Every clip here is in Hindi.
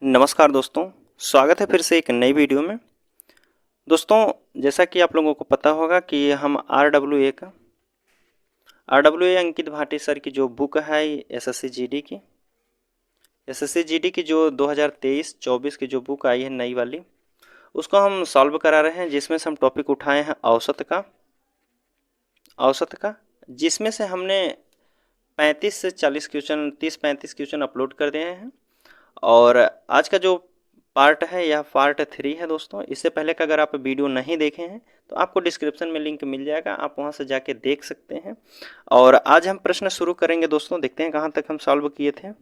नमस्कार दोस्तों, स्वागत है फिर से एक नई वीडियो में। दोस्तों, जैसा कि आप लोगों को पता होगा कि हम R W A Ankit Bhati sir की जो बुक है एसएससी जीडी की जो 2023-24 की जो बुक आई है नई वाली, उसको हम सॉल्व करा रहे हैं, जिसमें से हम टॉपिक उठाए हैं औसत का, जिसमें से हमने 35 से 40 क्वेश्चन 30-35 क्वेश्चन अपलोड कर दिए हैं। और आज का जो पार्ट है यह पार्ट 3 है दोस्तों। इससे पहले का अगर आप वीडियो नहीं देखे हैं तो आपको डिस्क्रिप्शन में लिंक मिल जाएगा, आप वहां से जाके देख सकते हैं। और आज हम प्रश्न शुरू करेंगे दोस्तों, देखते हैं कहां तक हम सॉल्व किए थे।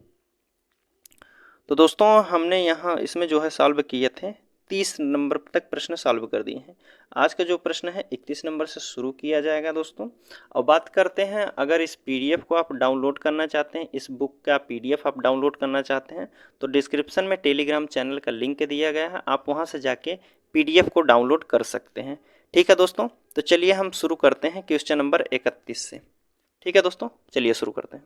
तो दोस्तों, हमने यहाँ इसमें जो है सॉल्व किए थे 30 नंबर तक प्रश्न सॉल्व कर दिए हैं। आज का जो प्रश्न है 31 नंबर से शुरू किया जाएगा दोस्तों। और बात करते हैं, अगर इस पीडीएफ को आप डाउनलोड करना चाहते हैं, इस बुक का पीडीएफ आप डाउनलोड करना चाहते हैं, तो डिस्क्रिप्शन में टेलीग्राम चैनल का लिंक दिया गया है, आप वहाँ से जाके पीडीएफ को डाउनलोड कर सकते हैं। ठीक है दोस्तों, तो चलिए हम शुरू करते हैं क्वेश्चन नंबर 31 से। ठीक है दोस्तों, चलिए शुरू करते हैं।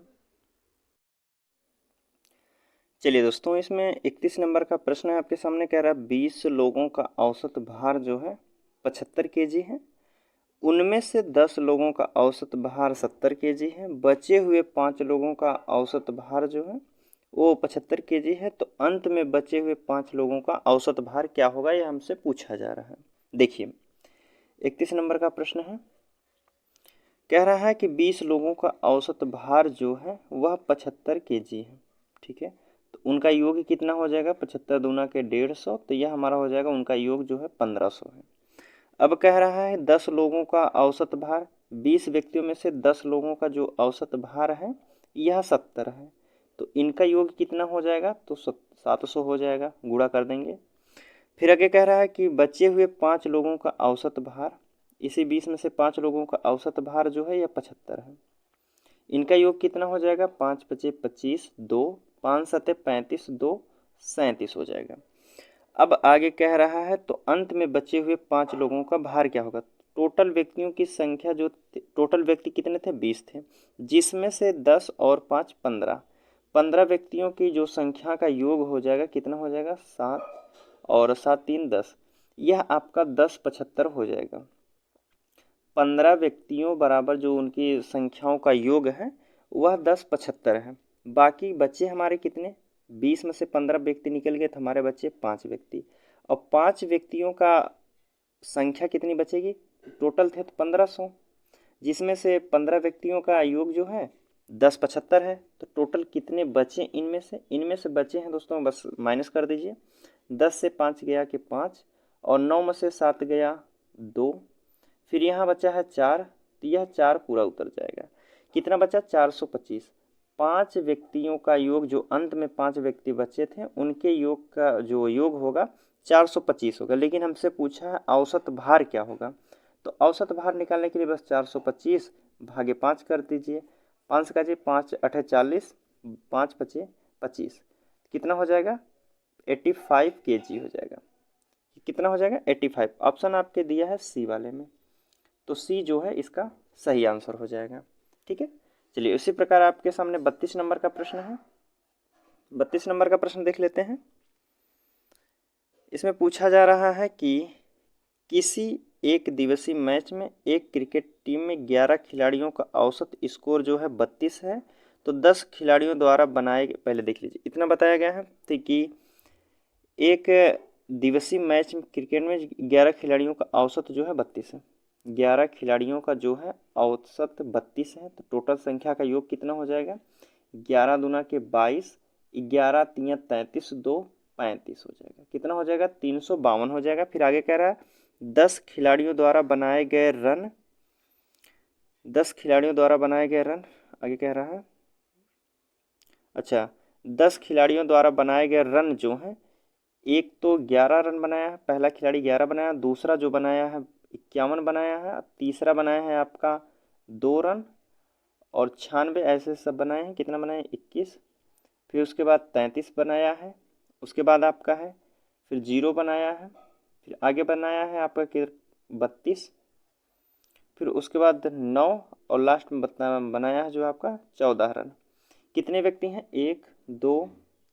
चलिए दोस्तों, इसमें 31 नंबर का प्रश्न है, आपके सामने कह रहा है 20 लोगों का औसत भार जो है 75 केजी है। उनमें से 10 लोगों का औसत भार 70 केजी है। बचे हुए 5 लोगों का औसत भार जो है वो 75 केजी है। तो अंत में बचे हुए 5 लोगों का औसत भार क्या होगा, यह हमसे पूछा जा रहा है। देखिए, 31 नंबर का प्रश्न है, कह रहा है कि 20 लोगों का औसत भार जो है वह 75 केजी है। ठीक है, तो उनका योग कितना हो जाएगा, 75 दूना के 150, तो यह हमारा हो जाएगा, उनका योग जो है 1500 है। अब कह रहा है 10 लोगों का औसत भार, 20 व्यक्तियों में से 10 लोगों का जो औसत भार है यह 70 है। तो इनका योग कितना हो जाएगा, तो 700 हो जाएगा, गुणा कर देंगे। फिर आगे कह रहा है कि बचे हुए 5 लोगों का औसत भार, इसी 20 में से 5 लोगों का औसत भार जो है यह 75 है। इनका योग कितना हो जाएगा, 5 पचे 25, 2 5 सते 35, 2 37 हो जाएगा। अब आगे कह रहा है, तो अंत में बचे हुए 5 लोगों का भार क्या होगा। टोटल व्यक्तियों की संख्या जो टोटल व्यक्ति कितने थे, 20 थे, जिसमें से 10 और 5 15, 15 व्यक्तियों की जो संख्या का योग हो जाएगा कितना हो जाएगा, 7 और 7 3 10, यह आपका 10 75 हो जाएगा। 15 व्यक्तियों बराबर जो उनकी संख्याओं का योग है वह 10 75 है। बाकी बच्चे हमारे कितने, 20 में से 15 व्यक्ति निकल गए तो हमारे बच्चे 5 व्यक्ति। और 5 व्यक्तियों का संख्या कितनी बचेगी, टोटल थे तो 1500, जिसमें से 15 व्यक्तियों का योग जो है 10 75 है। तो टोटल कितने बचे इनमें से बचे हैं दोस्तों, बस माइनस कर दीजिए। 10 से 5 गया कि 5, और 9 में से 7 गया 2, फिर यहाँ बचा है 4, तो यह 4 पूरा उतर जाएगा। कितना बचा, 425। 5 व्यक्तियों का योग, जो अंत में 5 व्यक्ति बचे थे उनके योग का जो योग होगा 425 होगा। लेकिन हमसे पूछा है औसत भार क्या होगा, तो औसत भार निकालने के लिए बस 425 भागे 5 कर दीजिए। 5 का जी 5 8 40, 5 पचे 25, कितना हो जाएगा, 85 केजी हो जाएगा। कितना हो जाएगा, 85। ऑप्शन आपके दिया है सी वाले में, तो सी जो है इसका सही आंसर हो जाएगा। ठीक है, चलिए उसी प्रकार आपके सामने 32 नंबर का प्रश्न है। 32 नंबर का प्रश्न देख लेते हैं। इसमें पूछा जा रहा है कि किसी एक दिवसीय मैच में एक क्रिकेट टीम में 11 खिलाड़ियों का औसत स्कोर जो है 32 है। तो 10 खिलाड़ियों द्वारा बनाए गए, पहले देख लीजिए, इतना बताया गया है तो कि एक दिवसीय मैच में क्रिकेट में 11 खिलाड़ियों का औसत जो है 32 है। 11 खिलाड़ियों का जो है औसत 32 है, तो टोटल संख्या का योग कितना हो जाएगा, 11 दूना के 22, 11 तियाँ 33, 2 35 हो जाएगा। कितना हो जाएगा, 352 हो जाएगा। फिर आगे कह रहा है 10 खिलाड़ियों द्वारा बनाए गए रन, 10 खिलाड़ियों द्वारा बनाए गए रन, आगे कह रहा है, अच्छा, 10 खिलाड़ियों द्वारा बनाए गए रन जो हैं, एक तो 11 रन बनाया है, पहला खिलाड़ी 11 बनाया, दूसरा जो बनाया है 51 बनाया है, तीसरा बनाया है आपका 2 रन, और 96 ऐसे सब बनाए हैं, कितना बनाए हैं, 21। फिर उसके बाद 33 बनाया है, उसके बाद आपका है फिर 0 बनाया है, फिर आगे बनाया है आपका 32, फिर उसके बाद 9, और लास्ट में बनाया है जो आपका 14 रन। कितने व्यक्ति हैं, 1 2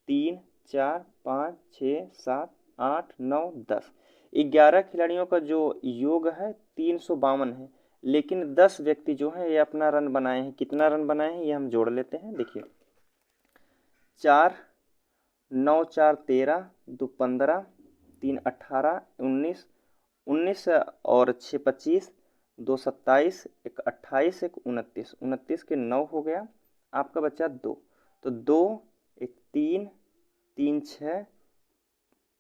3 4 5 6 7 8 9 10। 11 खिलाड़ियों का जो योग है 352 है, लेकिन 10 व्यक्ति जो हैं ये अपना रन बनाए हैं। कितना रन बनाए हैं ये हम जोड़ लेते हैं। देखिए 4 9 4 13 2 15 3 18 19 19 और 6 25 2 27 1 28 1 29 29 के 9 हो गया, आपका बचा 2। तो 2 1 3 3 6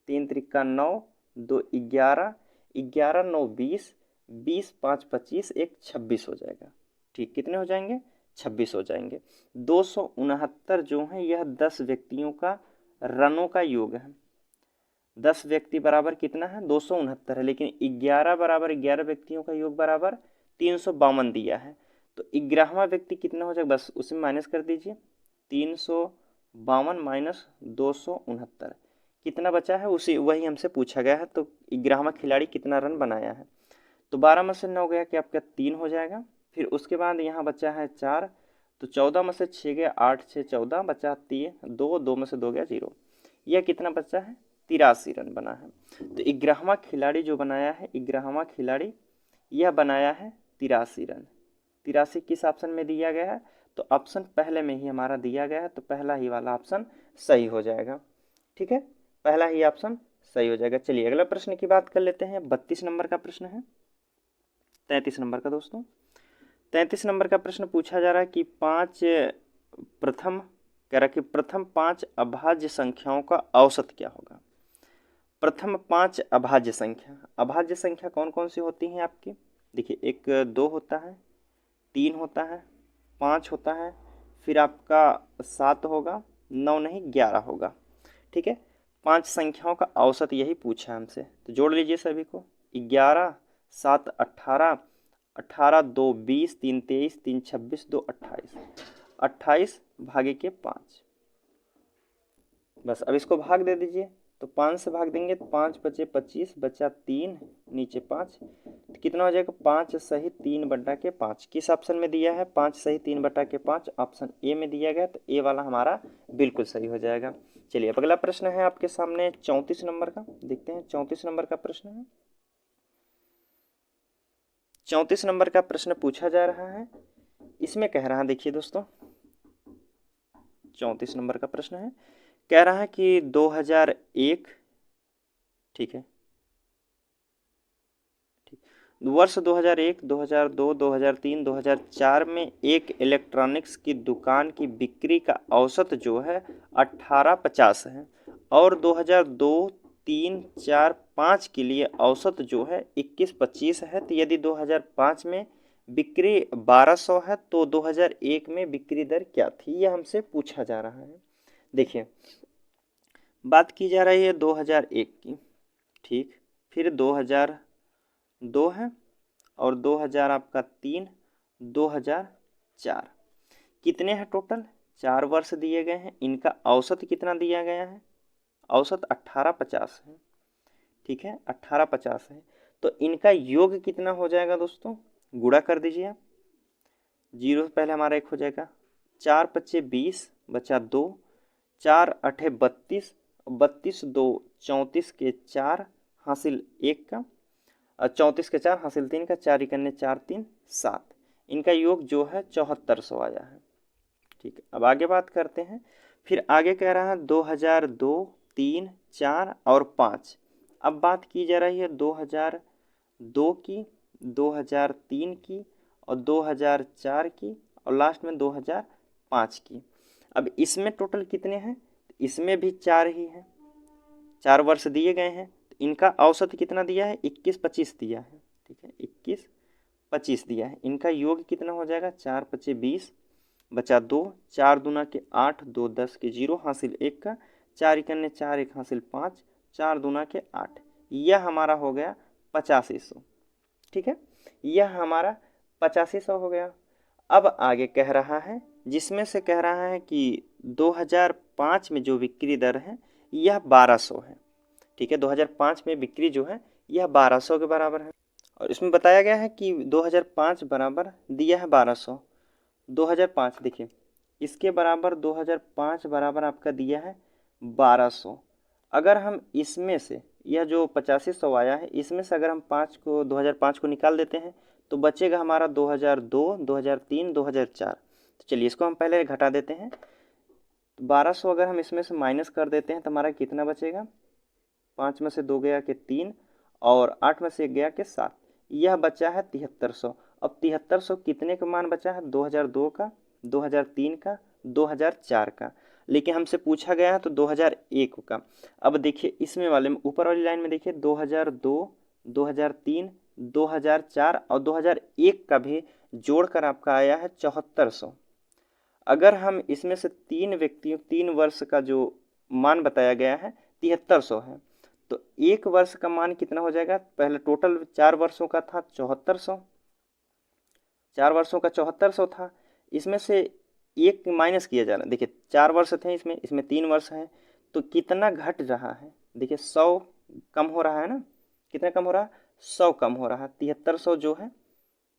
3 त्रिका 9 2 11 11 9 20 20 5 25 1 26 हो जाएगा। ठीक, कितने हो जाएंगे? 26 हो जाएंगे। 269 जो है यह 10 व्यक्तियों का रनों का योग है। 10 व्यक्ति बराबर कितना है? 269 है, लेकिन 11 बराबर 11 व्यक्तियों का योग बराबर 352 दिया है। तो 11वां व्यक्ति कितना हो जाएगा? बस उसमें माइनस कर दीजिए। 352 माइनस 269 कितना बचा है उसी वही हमसे पूछा गया है। तो 11वां खिलाड़ी कितना रन बनाया है? तो 12 में से 9 गया कि आपका 3 हो जाएगा। फिर उसके बाद यहाँ बचा है 4, तो 14 में से 6 गया 8 6 14 बचा 3 2 2 में से 2 गया 0। यह कितना बचा है? 83 रन बना है। तो 11वां खिलाड़ी जो बनाया है, 11वां खिलाड़ी यह बनाया है 83 रन। 83 किस ऑप्शन में दिया गया है? तो ऑप्शन पहले में ही हमारा दिया गया है, तो पहला ही वाला ऑप्शन सही हो जाएगा। ठीक है, पहला ही ऑप्शन सही हो जाएगा। चलिए अगला प्रश्न की बात कर लेते हैं। 32 नंबर का प्रश्न है। 33 नंबर का दोस्तों, 33 नंबर का प्रश्न पूछा जा रहा है कि प्रथम 5 अभाज्य संख्याओं का औसत क्या होगा। प्रथम 5 अभाज्य संख्या, अभाज्य संख्या कौन कौन सी होती हैं आपकी? देखिए 1 2 होता है, 3 होता है, 5 होता है, फिर आपका 7 होगा, 9 नहीं 11 होगा। ठीक है, 5 संख्याओं का औसत यही पूछा हमसे, तो जोड़ लीजिए सभी को। 11 7 18 18 2 20 3 23 3 26 2 28 28 भागे के 5। बस अब इसको भाग दे दीजिए, तो 5 से भाग देंगे तो 5 बचे 25 बचा 3 नीचे 5, तो कितना हो जाएगा? 5 सही 3 बटा के 5। किस ऑप्शन में दिया है? 5 सही 3 बटा के 5 ऑप्शन ए में दिया गया, तो ए वाला हमारा बिल्कुल सही हो जाएगा। चलिए अब अगला प्रश्न है आपके सामने 34 नंबर का, देखते हैं 34 नंबर का प्रश्न है। 34 नंबर का प्रश्न पूछा जा रहा है, इसमें कह रहा है, देखिए दोस्तों 34 नंबर का प्रश्न है, कह रहा है कि 2001, ठीक है, वर्ष 2001 2002 2003 2004 में एक इलेक्ट्रॉनिक्स की दुकान की बिक्री का औसत जो है 1850 है, और 2002 3 4 5 के लिए औसत जो है 2125 है। तो यदि 2005 में बिक्री 1200 है तो 2001 में बिक्री दर क्या थी, यह हमसे पूछा जा रहा है। देखिए बात की जा रही है 2001 की, ठीक, फिर 2002 है, और 2000 आपका 3 2004, कितने हैं टोटल? 4 वर्ष दिए गए हैं। इनका औसत कितना दिया गया है? औसत 1850 है। ठीक है, 1850 है, तो इनका योग कितना हो जाएगा दोस्तों? गुणा कर दीजिए आप। 0 पहले हमारा 1 हो जाएगा, 4 पच्चे 20 बचा 2, 4 8 32 32 2 34 के 4 हासिल 1 का, 34 के 4 हासिल 3 का, 4 इकन्ने 4 3 7, इनका योग जो है 7400 आया है। ठीक है, अब आगे बात करते हैं। फिर आगे कह रहा है 2002 3 4 और 5। अब बात की जा रही है 2002 की, 2003 की और 2004 की, और लास्ट में 2005 की। अब इसमें टोटल कितने हैं? इसमें भी 4 ही हैं, 4 वर्ष दिए गए हैं, तो इनका औसत कितना दिया है? 2125 दिया है। ठीक है, 2125 दिया है। इनका योग कितना हो जाएगा? 4 पच्चे 20 बचा 2, 4 दूना के 8 2 10 के 0 हासिल 1 का, 4 इकन्ने 4 1 हासिल 5, 4 दूना के 8, यह हमारा हो गया 8500। ठीक है, यह हमारा 8500 हो गया। अब आगे कह रहा है, जिसमें से कह रहा है कि 2005 में जो बिक्री दर है यह 1200 है। ठीक है, 2005 में बिक्री जो है यह 1200 के बराबर है, और इसमें बताया गया है कि 2005 बराबर दिया है 1200। 2005 देखिए इसके बराबर 2005 बराबर आपका दिया है 1200। अगर हम इसमें से यह जो 8500 आया है इसमें से अगर हम 2005 को निकाल देते हैं तो बचेगा हमारा 2002, 2003, 2004। तो चलिए इसको हम पहले घटा देते हैं। 1200 अगर हम इसमें से माइनस कर देते हैं तो हमारा कितना बचेगा, 5 में से 2 गया कि 3 और 8 में से 1 गया कि 7, यह बचा है 7300। अब 7300 कितने का मान बचा है, 2002 का, 2003 का, 2004 का, लेकिन हमसे पूछा गया है तो 2001 का। अब देखिए इसमें वाले में ऊपर वाली लाइन में देखिए 2002, 2003, 2004 और 2001 का भी जोड़कर आपका आया है 7400। अगर हम इसमें से 3 वर्ष का जो मान बताया गया है 7300 है, तो 1 वर्ष का मान कितना हो जाएगा, पहले टोटल 4 वर्षों का था 7400, 4 वर्षों का 7400 था, इसमें से एक माइनस किया जा रहा है। देखिए 4 वर्ष थे इसमें, इसमें 3 वर्ष हैं, तो कितना घट रहा है, देखिए 100 कम हो रहा है ना, कितना कम हो रहा है, 100 कम हो रहा है। 7300 जो है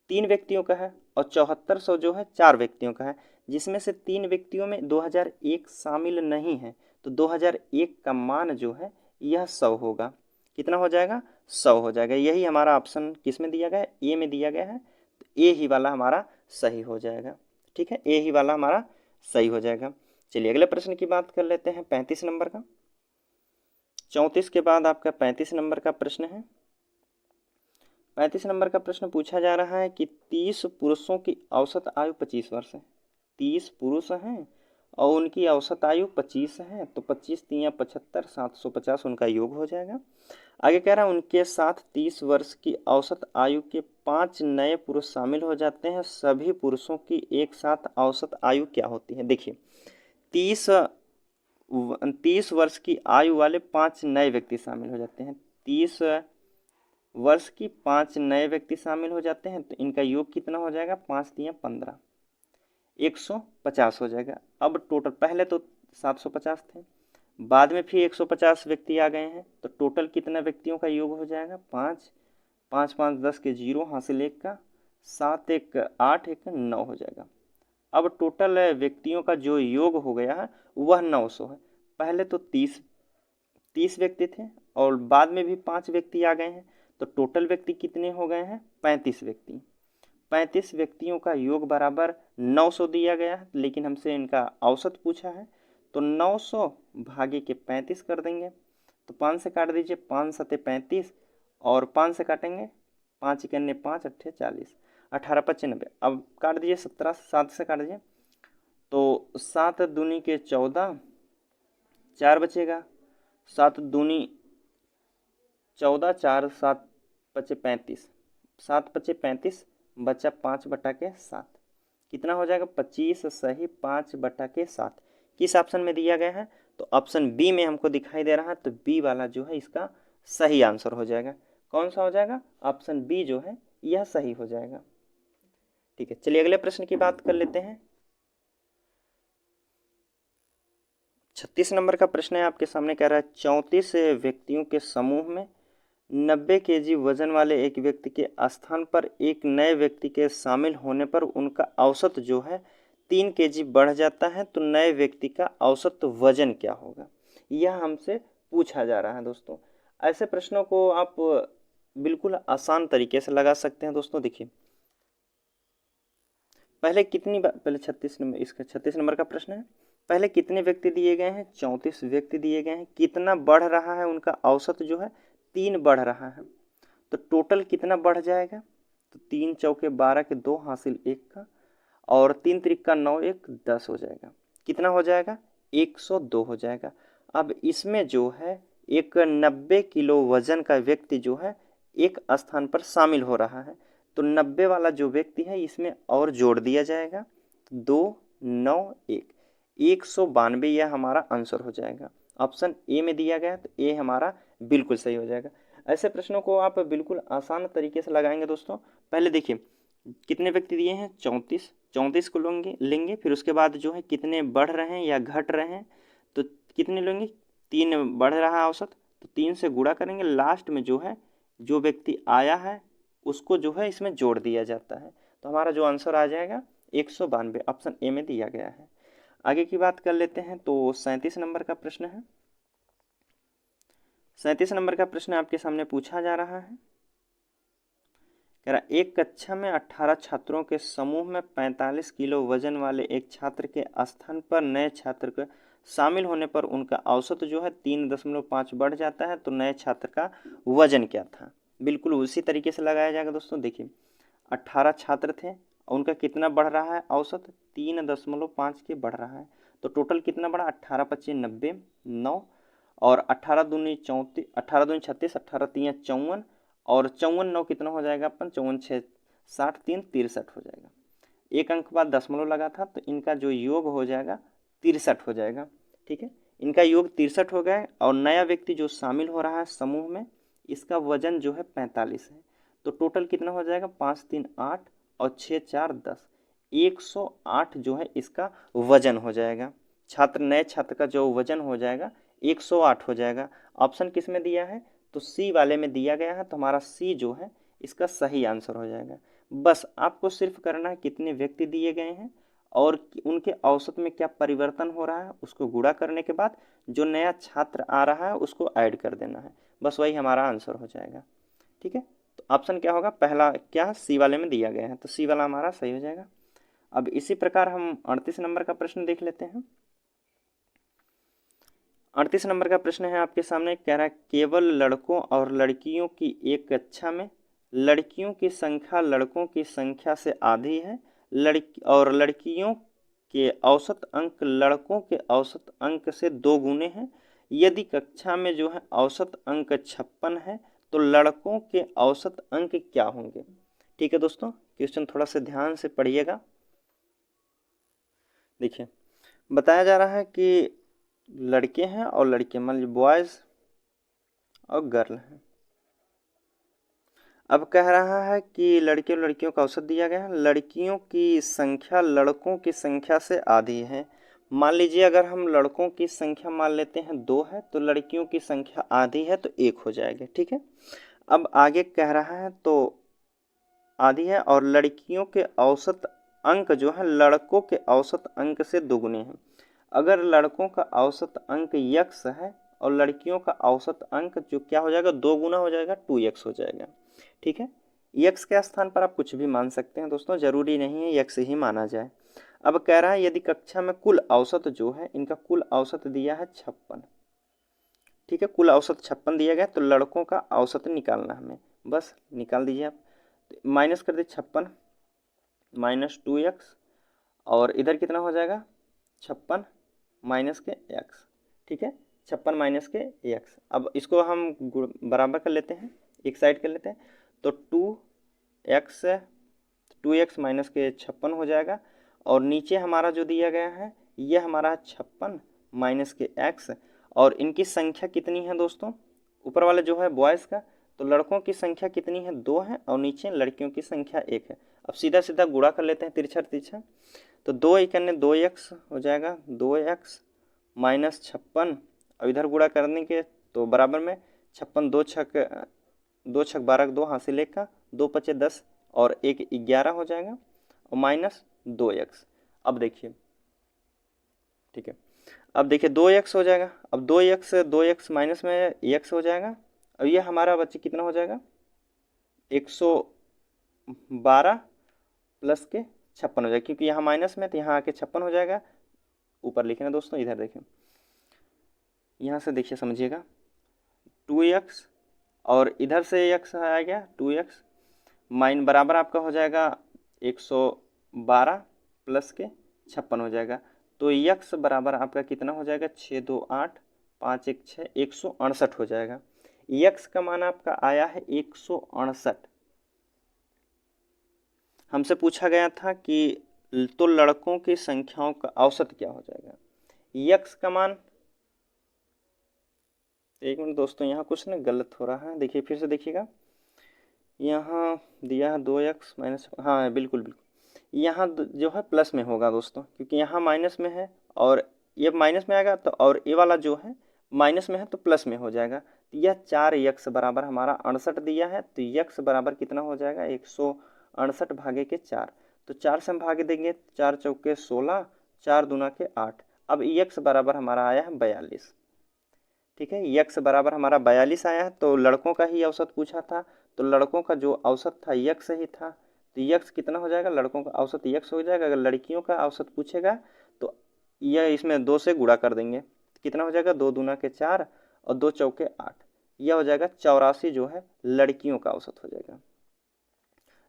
3 व्यक्तियों का है और 7400 जो है 4 व्यक्तियों का है, जिसमें से 3 व्यक्तियों में 2001 शामिल नहीं है, तो 2001 का मान जो है यह 100 होगा। कितना हो जाएगा, 100 हो जाएगा। यही हमारा ऑप्शन किस में दिया गया है, ए में दिया गया है, तो ए ही वाला हमारा सही हो जाएगा। ठीक है, ए ही वाला हमारा सही हो जाएगा। चलिए अगले प्रश्न की बात कर लेते हैं, 35 नंबर का। 34 के बाद आपका 35 नंबर का प्रश्न है। 35 नंबर का प्रश्न पूछा जा रहा है कि 30 पुरुषों की औसत आयु 25 वर्ष है। 30 पुरुष हैं और उनकी औसत आयु 25 है, तो 25 तियाँ 75, 750 उनका योग हो जाएगा। आगे कह रहा है उनके साथ 30 वर्ष की औसत आयु के 5 नए पुरुष शामिल हो जाते हैं, सभी पुरुषों की एक साथ औसत आयु क्या होती है। देखिए 30 वर्ष की आयु वाले 5 नए व्यक्ति शामिल हो जाते हैं, 30 वर्ष की 5 नए व्यक्ति शामिल हो जाते हैं, तो इनका योग कितना हो जाएगा, 5 तियाँ 15, 150 हो जाएगा। अब टोटल पहले तो 750 थे, बाद में फिर 150 व्यक्ति आ गए हैं, तो टोटल कितना व्यक्तियों का योग हो जाएगा, 5, 5, 5, 10 के 0 हासिल 1 का, 7, 1, 8, 1, 9 हो जाएगा। अब टोटल व्यक्तियों का जो योग हो गया है वह 900 है। पहले तो 30 व्यक्ति थे और बाद में भी 5 व्यक्ति आ गए हैं, तो टोटल व्यक्ति कितने हो गए हैं, 35 व्यक्ति। 35 व्यक्तियों का योग बराबर 900 दिया गया है, लेकिन हमसे इनका औसत पूछा है, तो 900 भागे के 35 कर देंगे, तो 5 से काट दीजिए, 5 सते 35 और 5 से काटेंगे, 5 इकन्ने 5, 8 40, 18 25 90। अब काट दीजिए 17, 7 से काट दीजिए, तो 7 दूनी के 14, 4 बचेगा, 7 दूनी 14, 4, 7 पचे 35, 7 पचे 35, बचा 5/7, कितना हो जाएगा, 25 सही 5/7। किस ऑप्शन में दिया गया है, तो ऑप्शन बी में हमको दिखाई दे रहा है, तो बी वाला जो है इसका सही आंसर हो जाएगा। कौन सा हो जाएगा, ऑप्शन बी जो है यह सही हो जाएगा। ठीक है, चलिए अगले प्रश्न की बात कर लेते हैं। 36 नंबर का प्रश्न है आपके सामने, कह रहा है 34 व्यक्तियों के समूह में 90 केजी वजन वाले एक व्यक्ति के स्थान पर एक नए व्यक्ति के शामिल होने पर उनका औसत जो है 3 केजी बढ़ जाता है, तो नए व्यक्ति का औसत वजन क्या होगा, यह हमसे पूछा जा रहा है। दोस्तों ऐसे प्रश्नों को आप बिल्कुल आसान तरीके से लगा सकते हैं। दोस्तों देखिए पहले 36 नंबर, इसका 36 नंबर का प्रश्न है, पहले कितने व्यक्ति दिए गए हैं, 34 व्यक्ति दिए गए हैं, कितना बढ़ रहा है, उनका औसत जो है 3 बढ़ रहा है, तो टोटल कितना बढ़ जाएगा, तो 3 चौके 12 के 2 हासिल 1 का, और 3 त्रिका 9, 1 10 हो जाएगा, कितना हो जाएगा, 102 हो जाएगा। अब इसमें जो है एक 90 किलो वजन का व्यक्ति जो है एक स्थान पर शामिल हो रहा है, तो 90 वाला जो व्यक्ति है इसमें और जोड़ दिया जाएगा, 2, 9, 1, 192 यह हमारा आंसर हो जाएगा। ऑप्शन ए में दिया गया, तो ए हमारा बिल्कुल सही हो जाएगा। ऐसे प्रश्नों को आप बिल्कुल आसान तरीके से लगाएंगे। दोस्तों पहले देखिए कितने व्यक्ति दिए हैं, 34 को लेंगे, फिर उसके बाद जो है कितने बढ़ रहे हैं या घट रहे हैं, तो कितने लेंगे, 3 बढ़ रहा है औसत, तो 3 से गुणा करेंगे, लास्ट में जो है जो व्यक्ति आया है उसको जो है इसमें जोड़ दिया जाता है, तो हमारा जो आंसर आ जाएगा 192, ऑप्शन ए में दिया गया है। आगे की बात कर लेते हैं। तो 37 नंबर का प्रश्न है। 37 नंबर का प्रश्न आपके सामने पूछा जा रहा है। कह रहा एक कक्षा में 18 छात्रों के समूह में 45 किलो वजन वाले एक छात्र के स्थान पर नए छात्र के शामिल होने पर उनका औसत जो है 3.5 बढ़ जाता है। तो नए छात्र का वजन क्या था? बिल्कुल उसी तरीके से लगाया जाएगा दोस्तों। देखिए 18 छात्र थे, उनका कितना बढ़ रहा है? औसत 3.5 के बढ़ रहा है। तो टोटल कितना बढ़ा? 18 25 90 9 और 18 दूनी 34, 18 दूनी 36, 18 3 54 और 54 9 कितना हो जाएगा अपन? 54 6 60 3 63 हो जाएगा। एक अंक बाद दशमलव लगा था तो इनका जो योग हो जाएगा 63 हो जाएगा। ठीक है, इनका योग 63 हो गया। और नया व्यक्ति जो शामिल हो रहा है समूह में, इसका वजन जो है 45 है। तो टोटल कितना हो जाएगा? 5 3 8 और 6 4 10, 108 जो है इसका वजन हो जाएगा। नए छात्र का जो वजन हो जाएगा 108 हो जाएगा। ऑप्शन किस में दिया है? तो सी वाले में दिया गया है। तो हमारा सी जो है इसका सही आंसर हो जाएगा। बस आपको सिर्फ करना है कितने व्यक्ति दिए गए हैं और उनके औसत में क्या परिवर्तन हो रहा है, उसको गुणा करने के बाद जो नया छात्र आ रहा है उसको ऐड कर देना है। बस वही हमारा आंसर हो जाएगा। ठीक है, तो ऑप्शन क्या होगा? पहला क्या? सी वाले में दिया गया है, तो सी वाला हमारा सही हो जाएगा। अब इसी प्रकार हम 38 नंबर का प्रश्न देख लेते हैं। 38 नंबर का प्रश्न है आपके सामने। कह रहा है केवल लड़कों और लड़कियों की एक कक्षा में लड़कियों की संख्या लड़कों की संख्या से आधी है, लड़कियों के औसत अंक लड़कों के औसत अंक से 2 गुने हैं। यदि कक्षा में जो है औसत अंक 56 है तो लड़कों के औसत अंक क्या होंगे? ठीक है दोस्तों, क्वेश्चन थोड़ा सा ध्यान से पढ़िएगा। देखिए बताया जा रहा है कि लड़के हैं और लड़के, मान लीजिए बॉयज़ और गर्ल हैं। अब कह रहा है कि लड़के और लड़कियों का औसत दिया गया है। लड़कियों की संख्या लड़कों की संख्या से आधी है। मान लीजिए अगर हम लड़कों की संख्या मान लेते हैं 2 है तो लड़कियों की संख्या आधी है तो 1 हो जाएगा। ठीक है, अब आगे कह रहा है तो आधी है और लड़कियों के औसत अंक जो है लड़कों के औसत अंक से दोगुने हैं। अगर लड़कों का औसत अंक x है और लड़कियों का औसत अंक जो क्या हो जाएगा? 2 गुना हो जाएगा, 2x हो जाएगा। ठीक है, x के स्थान पर आप कुछ भी मान सकते हैं दोस्तों, जरूरी नहीं है x ही माना जाए। अब कह रहा है यदि कक्षा में कुल औसत जो है, इनका कुल औसत दिया है 56। ठीक है, कुल औसत 56 दिया गया तो लड़कों का औसत निकालना हमें, बस निकाल दीजिए आप। माइनस कर दीजिए 56 माइनस 2x और इधर कितना हो जाएगा? 56 माइनस के x। ठीक है, 56 माइनस के x। अब इसको हम बराबर कर लेते हैं, एक साइड कर लेते हैं। तो 2x माइनस के 56 हो जाएगा और नीचे हमारा जो दिया गया है ये हमारा 56 माइनस के x। और इनकी संख्या कितनी है दोस्तों? ऊपर वाला जो है बॉयज़ का, तो लड़कों की संख्या कितनी है? 2 है और नीचे लड़कियों की संख्या 1 है। अब सीधा सीधा गुणा कर लेते हैं तिरछा तिरछा। तो 2 एकन्ने 2x हो जाएगा, 2x माइनस 56 और इधर गुणा करने के तो बराबर में 56 2 छक 12 2 हासिल 1 का 2 पचे 10 और 1 11 हो जाएगा और माइनस 2x। अब देखिए, ठीक है, अब देखिए 2x हो जाएगा। अब 2x माइनस में x हो जाएगा। अब ये हमारा बच्चे कितना हो जाएगा? 112 प्लस के 56 हो जाएगा, क्योंकि यहाँ माइनस में तो यहाँ आके 56 हो जाएगा। ऊपर लिखना दोस्तों, इधर देखें, यहाँ से देखिए समझिएगा, 2x और इधर से x आ गया 2x माइन बराबर आपका हो जाएगा 112 प्लस के 56 हो जाएगा। तो x बराबर आपका कितना हो जाएगा? 6 2 8 5 1 6 168 हो जाएगा। x का मान आपका आया है 168। हमसे पूछा गया था कि तो लड़कों की संख्याओं का औसत क्या हो जाएगा? x का मान, एक मिनट दोस्तों, यहाँ कुछ ना गलत हो रहा है, देखिए फिर से देखिएगा। यहाँ दिया है 2x माइनस, हाँ बिल्कुल बिल्कुल, यहाँ जो है प्लस में होगा दोस्तों, क्योंकि यहाँ माइनस में है और ये माइनस में आएगा तो, और ये वाला जो है माइनस में है तो प्लस में हो जाएगा। तो यह 4x बराबर हमारा 68 दिया है। तो x बराबर कितना हो जाएगा? 168 भागे के 4। तो 4 से हम भागे देंगे, 4 चौके 16, 4 दूना के 8। अब यक्स बराबर हमारा आया है 42। ठीक है, यक्स बराबर हमारा 42 आया है। तो लड़कों का ही औसत पूछा था, तो लड़कों का जो औसत था यक्स ही था, तो यक्स कितना हो जाएगा, लड़कों का औसत यक्स हो जाएगा। अगर लड़कियों का औसत पूछेगा तो यह इसमें 2 से गुणा कर देंगे, कितना हो जाएगा, 2 दूना के 4 और 2 चौके 8। यह हो जाएगा 84 जो है लड़कियों का औसत हो जाएगा।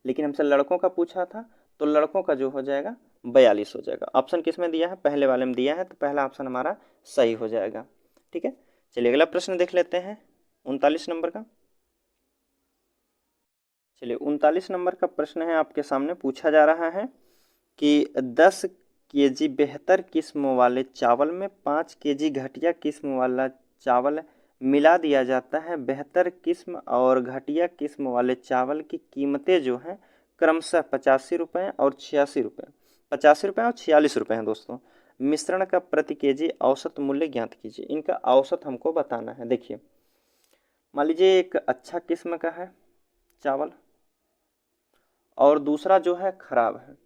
लेकिन हमसे लड़कों का पूछा था, तो लड़कों का जो हो जाएगा 42 हो जाएगा। ऑप्शन किस में दिया है, पहले वाले में दिया है, तो पहला ऑप्शन हमारा सही हो जाएगा। ठीक है, चलिए अगला प्रश्न देख लेते हैं 39 नंबर का। चलिए 39 नंबर का प्रश्न है, आपके सामने पूछा जा रहा है कि 10 केजी बेहतर किस्म वाले चावल में 5 केजी घटिया किस्म वाला चावल मिला दिया जाता है। बेहतर किस्म और घटिया किस्म वाले चावल की कीमतें जो हैं क्रमशः 85 रुपये और 86 रुपये, 85 रुपये और 46 रुपये हैं दोस्तों। मिश्रण का प्रति केजी औसत मूल्य ज्ञात कीजिए। इनका औसत हमको बताना है। देखिए, मान लीजिए एक अच्छा किस्म का है चावल और दूसरा जो है खराब है,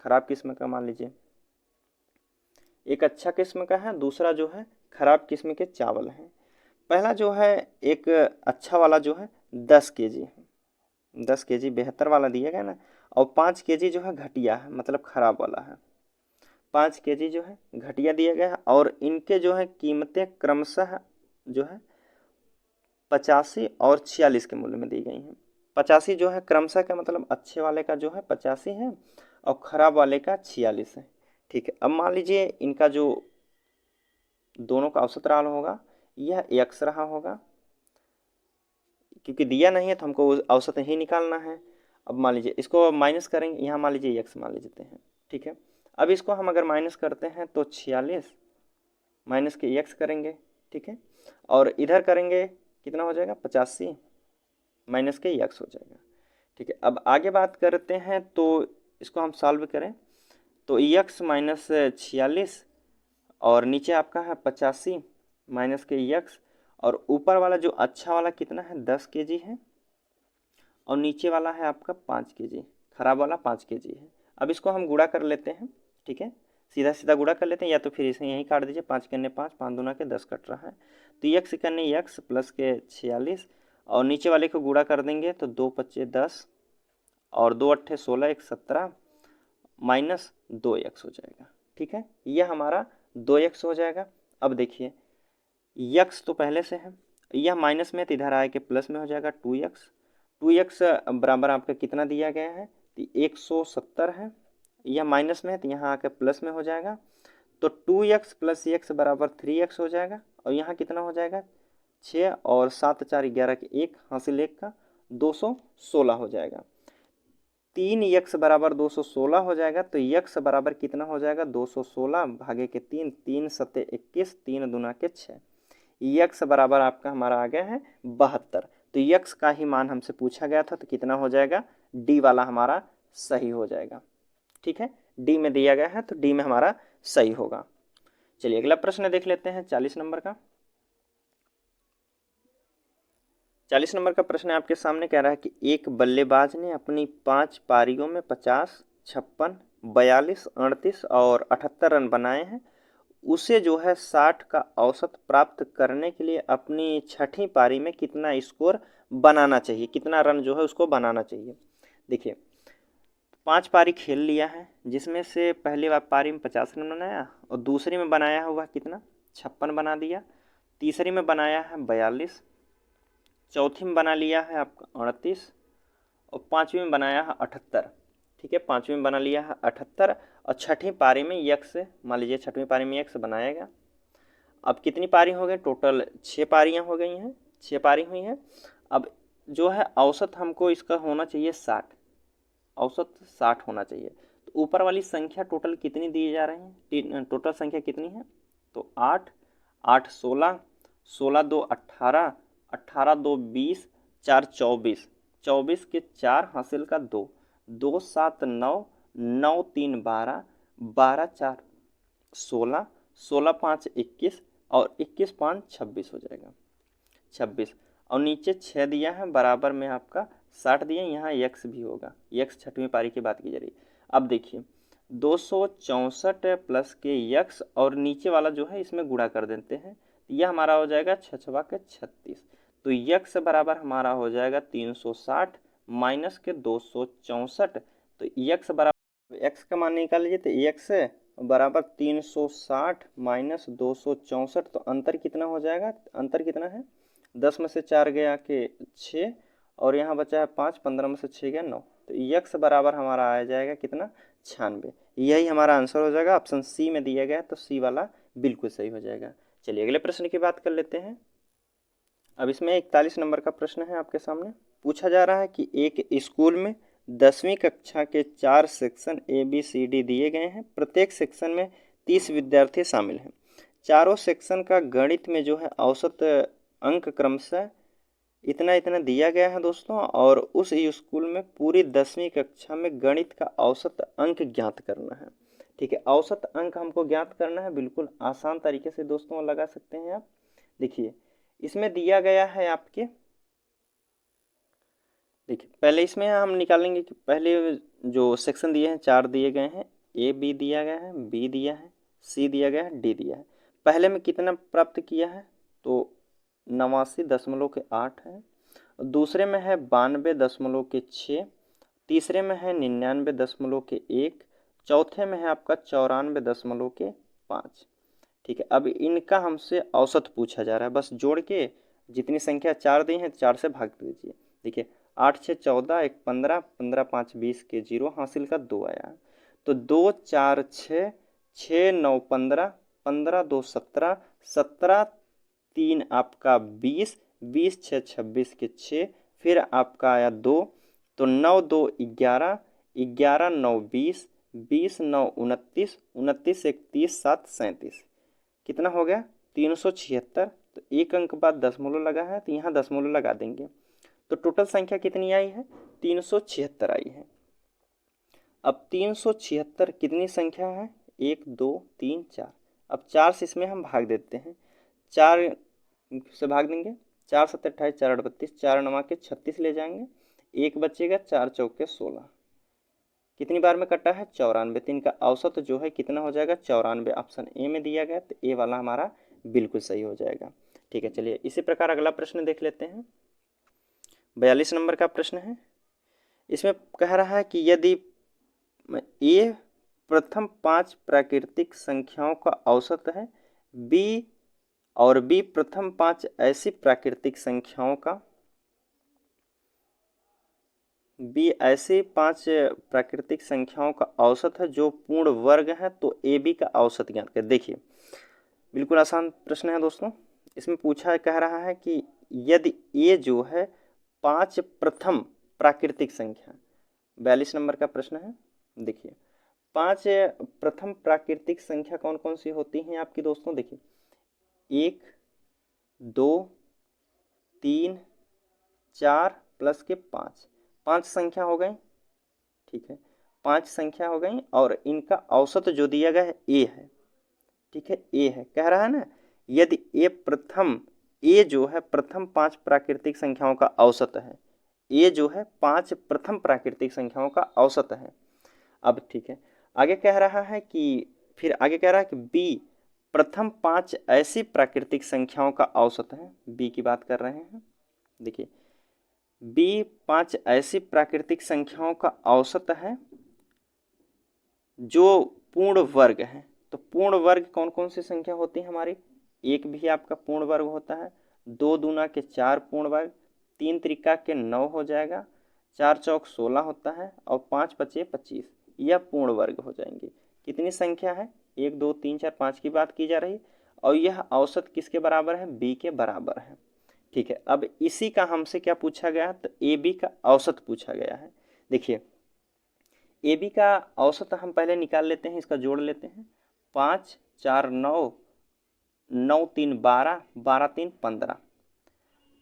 खराब किस्म का। मान लीजिए एक अच्छा किस्म का है, दूसरा जो है खराब किस्म के चावल हैं। पहला जो है एक अच्छा वाला जो है 10 केजी है, 10 केजी बेहतर वाला दिया गया ना, और 5 केजी जो है घटिया है, मतलब खराब वाला है। 5 केजी जो है घटिया दिया गया है और इनके जो है कीमतें क्रमशः जो है 85 और 46 के मूल्य में दी गई हैं। 85 जो है क्रमशः का मतलब अच्छे वाले का जो है 85 है और ख़राब वाले का 46 है। ठीक है, अब मान लीजिए इनका जो दोनों का औसत रहा होगा यह x रहा होगा, क्योंकि दिया नहीं है तो हमको औसत ही निकालना है। अब मान लीजिए इसको माइनस करेंगे, यहाँ मान लीजिए x मान लेते हैं। ठीक है, अब इसको हम अगर माइनस करते हैं तो 46 माइनस के x करेंगे। ठीक है, और इधर करेंगे कितना हो जाएगा, 85 माइनस के x हो जाएगा। ठीक है, अब आगे बात करते हैं, तो इसको हम सॉल्व करें तो x माइनस 46 और नीचे आपका है 85 माइनस के x, और ऊपर वाला जो अच्छा वाला कितना है 10 केजी है और नीचे वाला है आपका 5 केजी, खराब वाला 5 केजी है। अब इसको हम गुणा कर लेते हैं। ठीक है, सीधा सीधा गुणा कर लेते हैं, या तो फिर इसे यहीं काट दीजिए, 5 करने 5, 5 दूना के 10 कट रहा है, तो x करने x प्लस के 46 और नीचे वाले को गुणा कर देंगे तो 2 पच्चे 10 और 2 अट्ठे 16, 1 17 माइनस 2x हो जाएगा। ठीक है, यह हमारा 2x हो जाएगा। अब देखिए x तो पहले से है, यह माइनस में तो इधर आए के प्लस में हो जाएगा 2x। 2x बराबर आपका कितना दिया गया है, 170 है, यह माइनस में है तो यहाँ आकर प्लस में हो जाएगा, तो 2x प्लस x बराबर 3x हो जाएगा। और यहाँ कितना हो जाएगा, 6 और 7 4 11 के 1 हासिल 1 का 216 हो जाएगा। 3x बराबर 216 हो जाएगा, तो x बराबर कितना हो जाएगा, 216 भागे के 3, 3 सत्ते 21, 3 दूना के 6, x बराबर आपका हमारा आ गया है 72। तो x का ही मान हमसे पूछा गया था, तो कितना हो जाएगा, d वाला हमारा सही हो जाएगा। ठीक है, d में दिया गया है तो d में हमारा सही होगा। चलिए अगला प्रश्न देख लेते हैं 40 नंबर का। 40 नंबर का प्रश्न आपके सामने कह रहा है कि एक बल्लेबाज ने अपनी 5 पारियों में 50, 56, 42, 38 और 78 रन बनाए हैं। उसे जो है 60 का औसत प्राप्त करने के लिए अपनी छठी पारी में कितना स्कोर बनाना चाहिए, कितना रन जो है उसको बनाना चाहिए। देखिए 5 पारी खेल लिया है, जिसमें से पहली पारी में 50 रन बनाया और दूसरी में बनाया हुआ कितना 56 बना दिया, तीसरी में बनाया है 42, चौथी में बना लिया है आपका 38 और पाँचवीं में बनाया है 78। ठीक है, पाँचवीं में बना लिया है 78 और छठी पारी में यक्स, मान लीजिए छठवीं पारी में यक्स बनाएगा। अब कितनी पारी हो गई, टोटल 6 पारियाँ हो गई हैं, 6 पारी हुई हैं। अब जो है औसत हमको इसका होना चाहिए 60, औसत 60 होना चाहिए। तो ऊपर वाली संख्या टोटल कितनी दी जा रही है, टोटल संख्या कितनी है, तो 8, 8 16, 16 2 18, 18 2 20, 4 24, 24 के 4 हासिल का 2, 2 7 9, 9 3 12, 12 4 16, 16 5 21 और 21 5 26 हो जाएगा, 26। और नीचे 6 दिया है, बराबर में आपका 60 दिए, यहाँ x भी होगा, x छठवीं पारी की बात की जा रही है। अब देखिए 264 प्लस के यक्स और नीचे वाला जो है इसमें गुणा कर देते हैं, तो यह हमारा हो जाएगा 6 के 36। तो यक्स बराबर हमारा हो जाएगा 360 माइनस के 264। तो यक्स बराबर, एक्स का मान निकाल लीजिए, तो यक्स बराबर 360 माइनस 264। तो अंतर कितना हो जाएगा, अंतर कितना है, 10 में से 4 गया के 6 और यहाँ बचा है 5, 15 में से 6 गया 9। तो यक्स बराबर हमारा आ जाएगा कितना, 96। यही हमारा आंसर हो जाएगा, ऑप्शन सी में दिया गया है, तो सी वाला बिल्कुल सही हो जाएगा। चलिए अगले प्रश्न की बात कर लेते हैं। अब इसमें 41 नंबर का प्रश्न है आपके सामने। पूछा जा रहा है कि एक स्कूल में 10वीं कक्षा के 4 सेक्शन ABCD दिए गए हैं। प्रत्येक सेक्शन में 30 विद्यार्थी शामिल हैं। चारों सेक्शन का गणित में जो है औसत अंक क्रमशः इतना इतना दिया गया है दोस्तों, और उस स्कूल में पूरी 10वीं कक्षा में गणित का औसत अंक ज्ञात करना है। ठीक है, औसत अंक हमको ज्ञात करना है, बिल्कुल आसान तरीके से दोस्तों लगा सकते हैं आप। देखिए इसमें दिया गया है आपके, देखिए पहले इसमें हम निकालेंगे कि पहले जो सेक्शन दिए हैं 4 दिए गए हैं, A B दिया गया है, B दिया है, C दिया गया है, D दिया है। पहले में कितना प्राप्त किया है, तो 89.8 है। दूसरे में है 92.6, तीसरे में है 99.1, चौथे में है आपका 94.5। ठीक है, अब इनका हमसे औसत पूछा जा रहा है, बस जोड़ के जितनी संख्या 4 दी है 4 से भाग दीजिए। देखिए 8 6 14, 1 15, 15 5 20 के 0 हासिल का 2 आया। तो 2 4 6, 6 9 15, 15 2 17, 17 3 आपका 20, 20 6 26 के 6, फिर आपका आया 2, तो 9 2 11, 11 9 20, 20 9 29, 29 1 30, 7 37। कितना हो गया, 376। तो एक अंक बाद दशमलव लगा है, तो यहाँ दशमलव लगा देंगे, तो टोटल संख्या कितनी आई है, 376 आई है। अब 376 कितनी संख्या है, 1 2 3 4। अब 4 से इसमें हम भाग देते हैं, 4 से भाग देंगे, 4 7 28, 4 38, 4 9 के 36 ले जाएंगे, एक बचेगा, 4 चौके 16। कितनी बार में कटा है, 94। तो इनका औसत जो है कितना हो जाएगा, 94। ऑप्शन ए में दिया गया, तो ए वाला हमारा बिल्कुल सही हो जाएगा। ठीक है, चलिए इसी प्रकार अगला प्रश्न देख लेते हैं। 42 नंबर का प्रश्न है। इसमें कह रहा है कि यदि ए प्रथम 5 प्राकृतिक संख्याओं का औसत है, बी और बी प्रथम 5 ऐसी प्राकृतिक संख्याओं का, बी ऐसी 5 प्राकृतिक संख्याओं का औसत है जो पूर्ण वर्ग है, तो ए बी का औसत ज्ञात करें। देखिए बिल्कुल आसान प्रश्न है दोस्तों। इसमें पूछा है, कह रहा है कि यदि ए जो है 5 प्रथम प्राकृतिक संख्या, 42 नंबर का प्रश्न है। देखिए 5 प्रथम प्राकृतिक संख्या कौन कौन सी होती हैं आपकी दोस्तों, देखिए 1 2 3 4 प्लस के 5, 5 संख्या हो गई। ठीक है, 5 संख्या हो गई, और इनका औसत जो दिया गया है ए है। ठीक है, ए है, कह रहा है ना, यदि ए प्रथम, ए जो है प्रथम 5 प्राकृतिक संख्याओं का औसत है, ए जो है 5 प्रथम प्राकृतिक संख्याओं का औसत है। अब ठीक है, आगे कह रहा है कि, फिर आगे कह रहा है कि बी प्रथम 5 ऐसी प्राकृतिक संख्याओं का औसत है, बी की बात कर रहे हैं। देखिए बी 5 ऐसी प्राकृतिक संख्याओं का औसत है जो पूर्ण वर्ग है। तो पूर्ण वर्ग कौन कौन सी संख्या होती है हमारी, एक भी आपका पूर्ण वर्ग होता है, 2 दूना के 4 पूर्ण वर्ग, 3 त्रिका के 9 हो जाएगा, 4 चौक 16 होता है, और 5 पचे 25, यह पूर्ण वर्ग हो जाएंगे। कितनी संख्या है, 1 2 3 4 5 की बात की जा रही, और यह औसत किसके बराबर है, बी के बराबर है। ठीक है, अब इसी का हमसे क्या पूछा गया, तो ए बी का औसत पूछा गया है। देखिए ए बी का औसत हम पहले निकाल लेते हैं, इसका जोड़ लेते हैं, 5 4 9, 9 3 12, 12 3 15,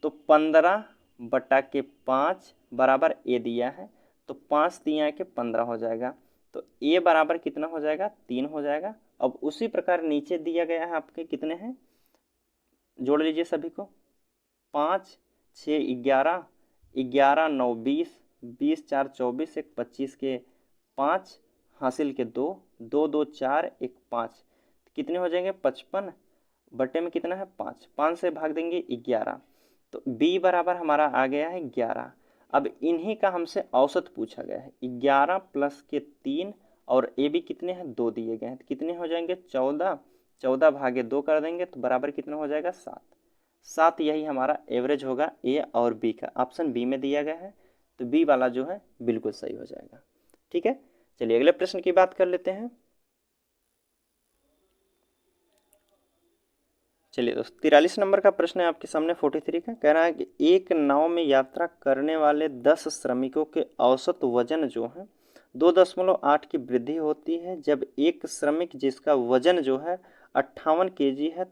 तो 15 बटा के 5 बराबर ए दिया है, तो 5 दिया के 15 हो जाएगा, तो ए बराबर कितना हो जाएगा, 3 हो जाएगा। अब उसी प्रकार नीचे दिया गया है आपके कितने हैं, जोड़ लीजिए सभी को, 5 6 11, 11 9 20, 20 4 24, 1 25 के 5 हासिल के 2, 2 2 4 1 5, कितने हो जाएंगे 55 बटे में कितना है 5, 5 से भाग देंगे 11, तो b बराबर हमारा आ गया है 11। अब इन्हीं का हमसे औसत पूछा गया है, 11 प्लस के 3 और ए बी कितने हैं 2 दिए गए हैं, तो कितने हो जाएंगे 14, 14 भागे 2 कर देंगे तो बराबर कितना हो जाएगा 7, 7 यही हमारा एवरेज होगा ए और बी का। ऑप्शन बी में दिया गया है, तो बी वाला जो है बिल्कुल सही हो जाएगा। ठीक है, चलिए अगले प्रश्न की बात कर लेते हैं। चलिए दोस्त 43 नंबर का प्रश्न है आपके सामने 43 का, कह रहा है कि एक नाव में यात्रा करने वाले 10 श्रमिकों के औसत वजन जो है 2.8 की वृद्धि होती है जब एक श्रमिक जिसका वजन जो है 58 केजी है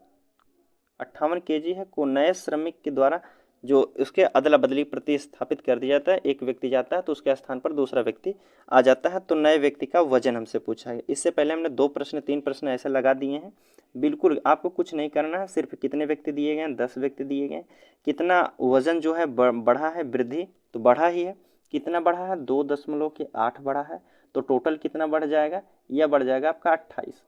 58 केजी है को नए श्रमिक के द्वारा जो उसके अदला बदली प्रतिस्थापित कर दिया जाता है, एक व्यक्ति जाता है तो उसके स्थान पर दूसरा व्यक्ति आ जाता है, तो नए व्यक्ति का वजन हमसे पूछा है। इससे पहले हमने 2 प्रश्न 3 प्रश्न ऐसे लगा दिए हैं। बिल्कुल आपको कुछ नहीं करना है, सिर्फ कितने व्यक्ति दिए गए हैं 10 व्यक्ति दिए गए हैं, कितना वजन जो है बढ़ा है, वृद्धि तो बढ़ा ही है, कितना बढ़ा है 2.8 बढ़ा है, तो टोटल कितना बढ़ जाएगा, यह बढ़ जाएगा आपका 28।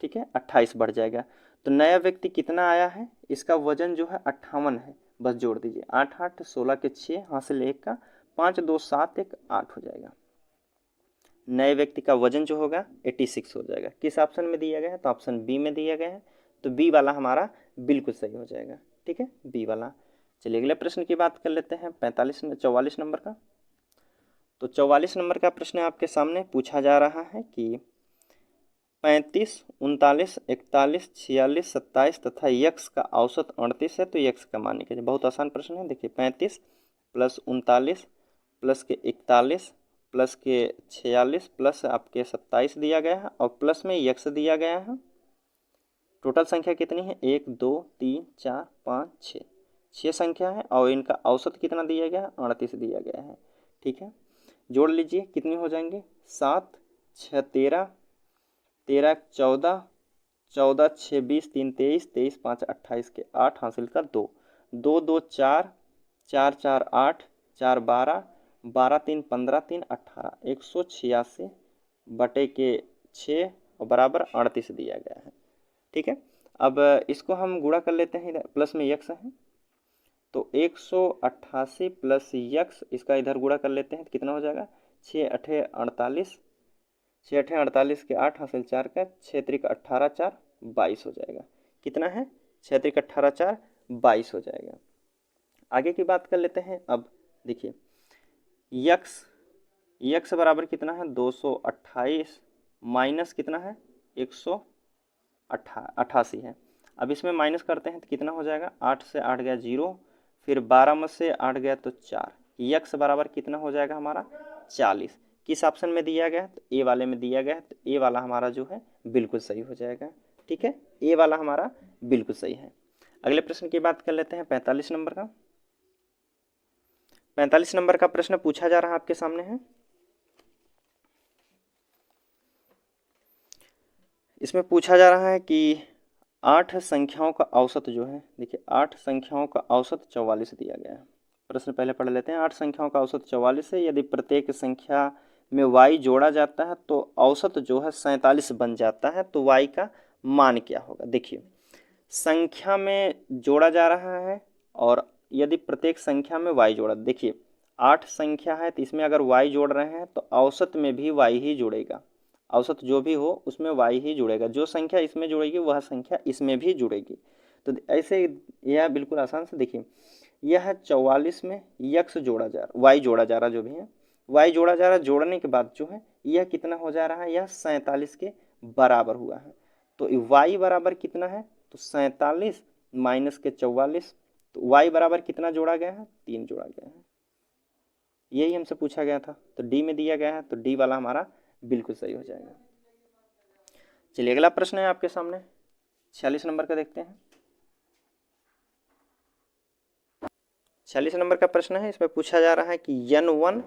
ठीक है 28 बढ़ जाएगा। तो नया व्यक्ति कितना आया है, इसका वजन जो है 58 है, बस जोड़ दीजिए 8 8 16 के 6 हासिल 1 का 5 2 7 1 8 हो जाएगा। नए व्यक्ति का वजन जो होगा 86 हो जाएगा। किस ऑप्शन में दिया गया है, तो ऑप्शन बी में दिया गया है, तो बी वाला हमारा बिल्कुल सही हो जाएगा। ठीक है बी वाला। चलिए अगले प्रश्न की बात कर लेते हैं 44 नंबर का। तो 44 नंबर का प्रश्न आपके सामने पूछा जा रहा है कि 35, 39, 41, 46, 27 तथा यक्स का औसत 38 है, तो यक्स का मान निकालिए। बहुत आसान प्रश्न है, देखिए 35 प्लस 39 प्लस के 41 प्लस के 46 प्लस आपके 27 दिया गया है और प्लस में यक्स दिया गया है। टोटल संख्या कितनी है 1 2 3 4 5 6, 6 संख्या है और इनका औसत कितना दिया गया है 38 दिया गया है। ठीक है जोड़ लीजिए कितनी हो जाएंगे 7 6 13, 13 14, 14 6 20 3 23, 23 5 28 के 8 हासिल का 2, 2 2 4, 4 4 8, 4 12, 12 3 15 3 18, 186 बटे के 6 और बराबर 38 दिया गया है। ठीक है अब इसको हम गुणा कर लेते हैं, इधर प्लस में यक्स है तो 188 प्लस यक्स, इसका इधर गुणा कर लेते हैं तो कितना हो जाएगा 6 8 48, 6 8 48 के 8 हासिल 4 का 6 3 18 4 22 हो जाएगा। कितना है 6 3 18 4 22 हो जाएगा। आगे की बात कर लेते हैं। अब देखिए यक्स बराबर कितना है 228 माइनस कितना है 188 है। अब इसमें माइनस करते हैं तो कितना हो जाएगा 8 से 8 गया 0, फिर 12 में से 8 गया तो 4, यक्स बराबर कितना हो जाएगा हमारा 40। किस ऑप्शन में दिया गया है, तो ए वाले में दिया गया है, तो ए वाला हमारा जो है बिल्कुल सही हो जाएगा। ठीक है ए वाला हमारा बिल्कुल सही है। अगले प्रश्न की बात कर लेते हैं 45 नंबर का। 45 नंबर का प्रश्न पूछा जा रहा है आपके सामने है, इसमें पूछा जा रहा है कि 8 संख्याओं का औसत जो है, देखिए 8 संख्याओं का औसत 44 दिया गया है। प्रश्न पहले पढ़ लेते हैं। 8 संख्याओं का औसत 44 है, यदि प्रत्येक संख्या में y जोड़ा जाता है तो औसत जो है 47 बन जाता है, तो y का मान क्या होगा। देखिए संख्या में जोड़ा जा रहा है और यदि प्रत्येक संख्या में y जोड़ा, देखिए 8 संख्या है तो इसमें अगर y जोड़ रहे हैं तो औसत में भी y ही जुड़ेगा, औसत जो भी हो उसमें y ही जुड़ेगा, जो संख्या इसमें जुड़ेगी वह संख्या इसमें भी जुड़ेगी। तो ऐसे यह बिल्कुल आसान से देखिए यह 44 में यक्स जोड़ा जा रहा, y जोड़ा जा रहा, जो भी है y जोड़ा जा रहा, जोड़ने के बाद जो है यह कितना हो जा रहा है, यह 47 के बराबर हुआ है। तो y बराबर कितना है, तो 47 माइनस के 44, तो y बराबर कितना जोड़ा गया है 3 जोड़ा गया है। यही हमसे पूछा गया था, तो डी में दिया गया है, तो डी वाला हमारा बिल्कुल सही हो जाएगा। चलिए अगला प्रश्न है आपके सामने 46 नंबर का देखते हैं। 46 नंबर का प्रश्न है, इसमें पूछा जा रहा है कि n1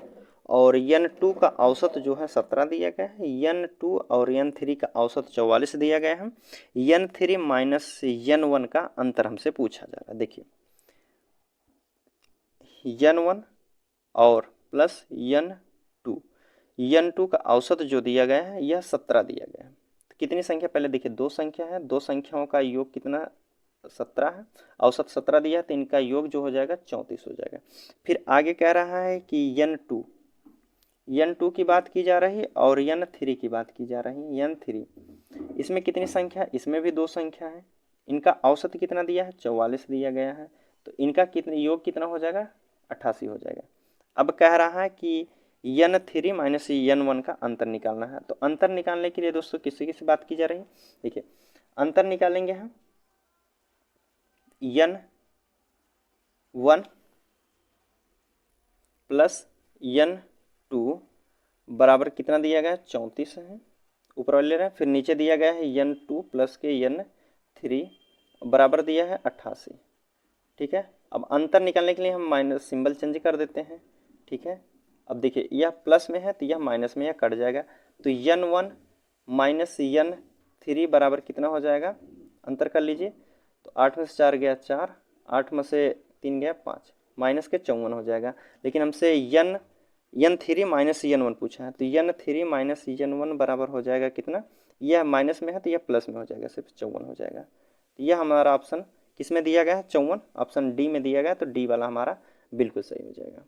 और n2 का औसत जो है 17 दिया गया है, n2 और n3 का औसत 44 दिया गया है, n3 माइनस n1 का अंतर हमसे पूछा जा रहा है। देखिए n1 और प्लस n2, n2 का औसत जो दिया गया है यह 17 दिया गया है। तो कितनी संख्या, पहले देखिए दो संख्या है, दो संख्याओं का योग कितना 17 है, औसत 17 दिया है, तो इनका योग जो हो जाएगा 34 हो जाएगा। फिर आगे कह रहा है कि n2 की बात की जा रही है और n3 की बात की जा रही है। n3 इसमें कितनी संख्या, इसमें भी दो संख्या है, इनका औसत कितना दिया है 44 दिया गया है, तो इनका कितने योग कितना हो जाएगा 88 हो जाएगा। अब कह रहा है कि n3 माइनस n1 का अंतर निकालना है। तो अंतर निकालने के लिए दोस्तों किसी किसी बात की जा रही है, देखिए अंतर निकालेंगे हम n1 प्लस n2 बराबर कितना दिया गया है 34 है, ऊपर वाले ले रहे हैं। फिर नीचे दिया गया है n2 प्लस के n3 बराबर दिया है 88। ठीक है, अब अंतर निकालने के लिए हम माइनस सिंबल चेंज कर देते हैं। ठीक है, अब देखिए यह प्लस में है तो यह माइनस में, यह कट जाएगा, तो n1 माइनस n3 बराबर कितना हो जाएगा, अंतर कर लीजिए, तो 8 में से 4 गया 4, 8 में से 3 गया 5, माइनस के 54 हो जाएगा। लेकिन हमसे n3 माइनस n1 पूछा है, तो n3 माइनस n1 बराबर हो जाएगा कितना, यह माइनस में है तो यह प्लस में हो जाएगा, सिर्फ 54 हो जाएगा। तो यह हमारा ऑप्शन किस में दिया गया है 54, ऑप्शन डी में दिया गया, तो डी वाला हमारा बिल्कुल सही हो जाएगा।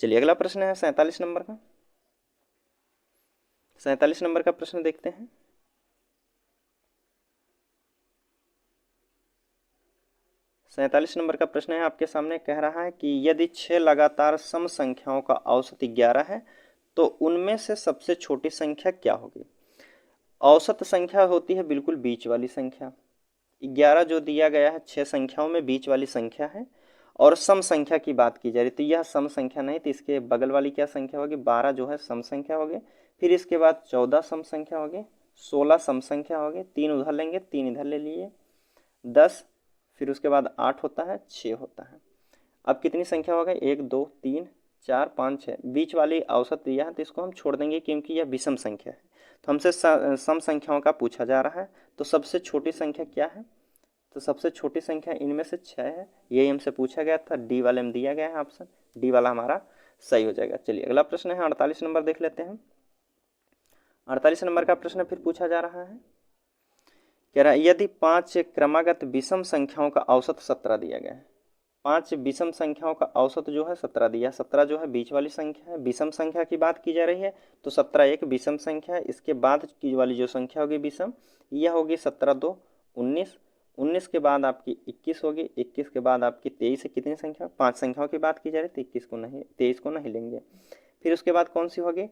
चलिए अगला प्रश्न है 47 नंबर का। 47 नंबर का प्रश्न देखते हैं। सैंतालीस नंबर का प्रश्न है आपके सामने, कह रहा है कि यदि 6 लगातार सम संख्याओं का औसत 11 है तो उनमें से सबसे छोटी संख्या क्या होगी। औसत संख्या होती है बिल्कुल बीच वाली संख्या, 11 जो दिया गया है 6 संख्याओं में बीच वाली संख्या है, और सम संख्या की बात की जा रही, तो यह सम संख्या नहीं, तो इसके बगल वाली क्या संख्या होगी, 12 जो है सम संख्या होगी, फिर इसके बाद 14 सम संख्या होगी, 16 सम संख्या होगी, 3 उधर लेंगे 3 इधर ले लिए, 10, फिर उसके बाद 8 होता है, 6 होता है। अब कितनी संख्या हो गई, 1 2 3 4 5 6, बीच वाली औसत दिया है तो इसको हम छोड़ देंगे क्योंकि यह विषम संख्या है। तो हमसे सम संख्याओं का पूछा जा रहा है, तो सबसे छोटी संख्या क्या है, तो सबसे छोटी संख्या इनमें से 6 है, यही हमसे पूछा गया था, डी वाले में दिया गया है ऑप्शन, डी वाला हमारा सही हो जाएगा। चलिए अगला प्रश्न है 48 नंबर देख लेते हैं। 48 नंबर का प्रश्न फिर पूछा जा रहा है, कह रहा है यदि 5 क्रमागत विषम संख्याओं का औसत 17 दिया गया है, 5 विषम संख्याओं का औसत जो है 17 दिया, 17 जो है बीच वाली संख्या है, विषम संख्या की बात की जा रही है, तो 17 एक विषम संख्या है, इसके बाद की वाली जो संख्या होगी विषम, यह होगी 17 2 19, 19 के बाद आपकी 21 होगी, 21 के बाद आपकी 23 है, कितनी संख्या 5 संख्याओं की बात की जा रही है, तो 21 को नहीं 23 को नहीं लेंगे। फिर उसके बाद कौन सी होगी,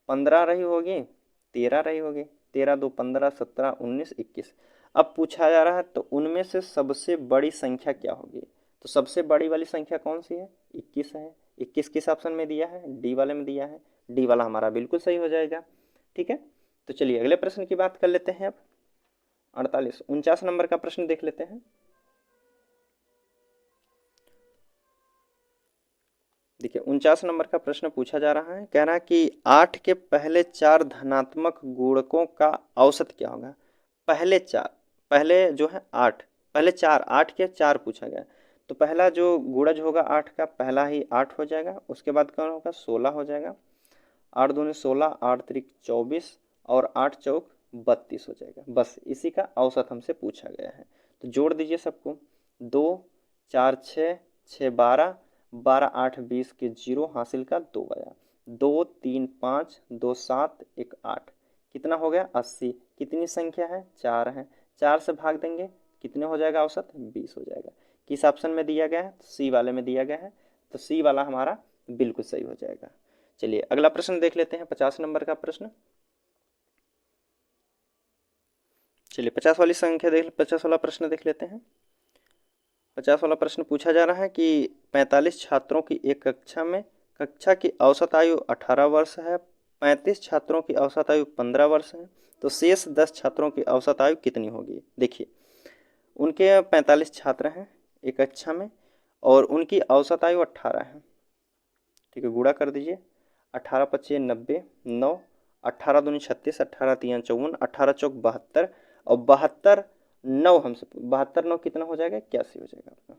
15 रही होगी, 13 रही होगी, 13 2 15 17 19 21। अब पूछा जा रहा है तो उनमें से सबसे बड़ी संख्या क्या होगी, तो सबसे बड़ी वाली संख्या कौन सी है 21 है, 21 किस ऑप्शन में दिया है, डी वाले में दिया है, डी वाला हमारा बिल्कुल सही हो जाएगा। ठीक है, तो चलिए अगले प्रश्न की बात कर लेते हैं। अब 49 नंबर का प्रश्न देख लेते हैं। देखिए 49 नंबर का प्रश्न पूछा जा रहा है, कह रहा है कि 8 के पहले 4 धनात्मक गुणकों का औसत क्या होगा। पहले 4, पहले जो है 8, पहले 4, 8 के 4 पूछा गया, तो पहला जो गुणज होगा 8 का, पहला ही 8 हो जाएगा, उसके बाद कौन होगा 16 हो जाएगा, 8 दूनी 16, 8 त्रिक 24 और 8 चौक 32 हो जाएगा। बस इसी का औसत हमसे पूछा गया है, तो जोड़ दीजिए सबको, 2 4 6 6 12, 12 8 20 के 0 हासिल का 2 आया, 2 3 5 2 7 1 8, कितना हो गया 80। कितनी संख्या है 4 है, 4 से भाग देंगे कितने हो जाएगा औसत 20 हो जाएगा। किस ऑप्शन में दिया गया है, सी वाले में दिया गया है, तो सी वाला हमारा बिल्कुल सही हो जाएगा। चलिए अगला प्रश्न देख लेते हैं 50 नंबर का प्रश्न। चलिए 50 वाली संख्या देख 50 वाला प्रश्न देख लेते हैं। 50 वाला प्रश्न पूछा जा रहा है कि 45 छात्रों की एक कक्षा में, कक्षा की औसत आयु 18 वर्ष है, 35 छात्रों की औसत आयु 15 वर्ष है, तो शेष 10 छात्रों की औसत आयु कितनी होगी। देखिए उनके 45 छात्र हैं एक कक्षा में और उनकी औसत आयु 18 है। ठीक है, गुणा कर दीजिए, 18 25 90, 9, 18 दूनी 36, 18 3 54, 18 चौक 72 और 72 9 हमसे 72 9 कितना हो जाएगा 81 हो जाएगा आपका,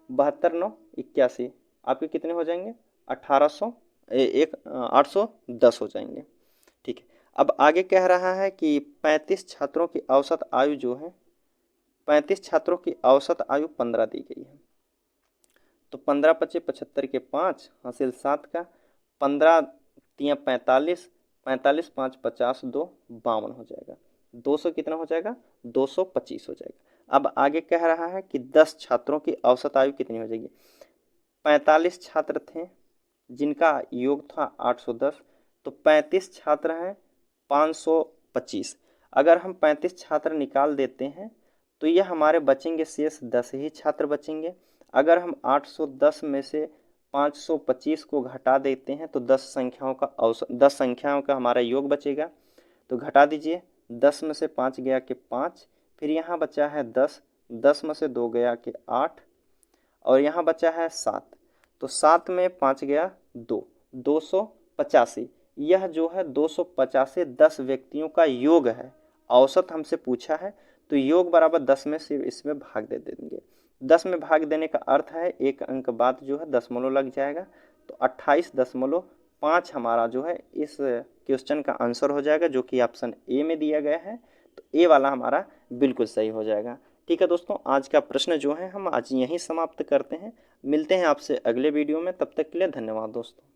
72 9 81 आपके कितने हो जाएंगे 810 हो जाएंगे। अब आगे कह रहा है कि 35 छात्रों की औसत आयु जो है, 35 छात्रों की औसत आयु 15 दी गई है। तो 15 पचे 75 के 5 हासिल 7 का, 15 तियाँ 45, 45 5 50, 2 52 हो जाएगा। 200 कितना हो जाएगा, 225 हो जाएगा। अब आगे कह रहा है कि 10 छात्रों की औसत आयु कितनी हो जाएगी। 45 छात्र थे जिनका योग था 810, तो 35 छात्र हैं 525। अगर हम 35 छात्र निकाल देते हैं तो यह हमारे बचेंगे शेष 10 ही छात्र बचेंगे। अगर हम 810 में से 525 को घटा देते हैं तो 10 संख्याओं का हमारा योग बचेगा। तो घटा दीजिए, 10 में से 5 गया कि 5, फिर यहाँ बचा है 10, 10 में से 2 गया कि 8, और यहाँ बचा है 7। तो 7 में 5 गया 2, 285। यह जो है 285 10 व्यक्तियों का योग है। औसत हमसे पूछा है तो योग बराबर 10 में से इसमें भाग दे देंगे। 10 में भाग देने का अर्थ है एक अंक बाद जो है दशमलव लग जाएगा। तो 28.5 हमारा जो है इस क्वेश्चन का आंसर हो जाएगा, जो कि ऑप्शन ए में दिया गया है। तो ए वाला हमारा बिल्कुल सही हो जाएगा। ठीक है दोस्तों, आज का प्रश्न जो है हम आज यहीं समाप्त करते हैं। मिलते हैं आपसे अगले वीडियो में, तब तक के लिए धन्यवाद दोस्तों।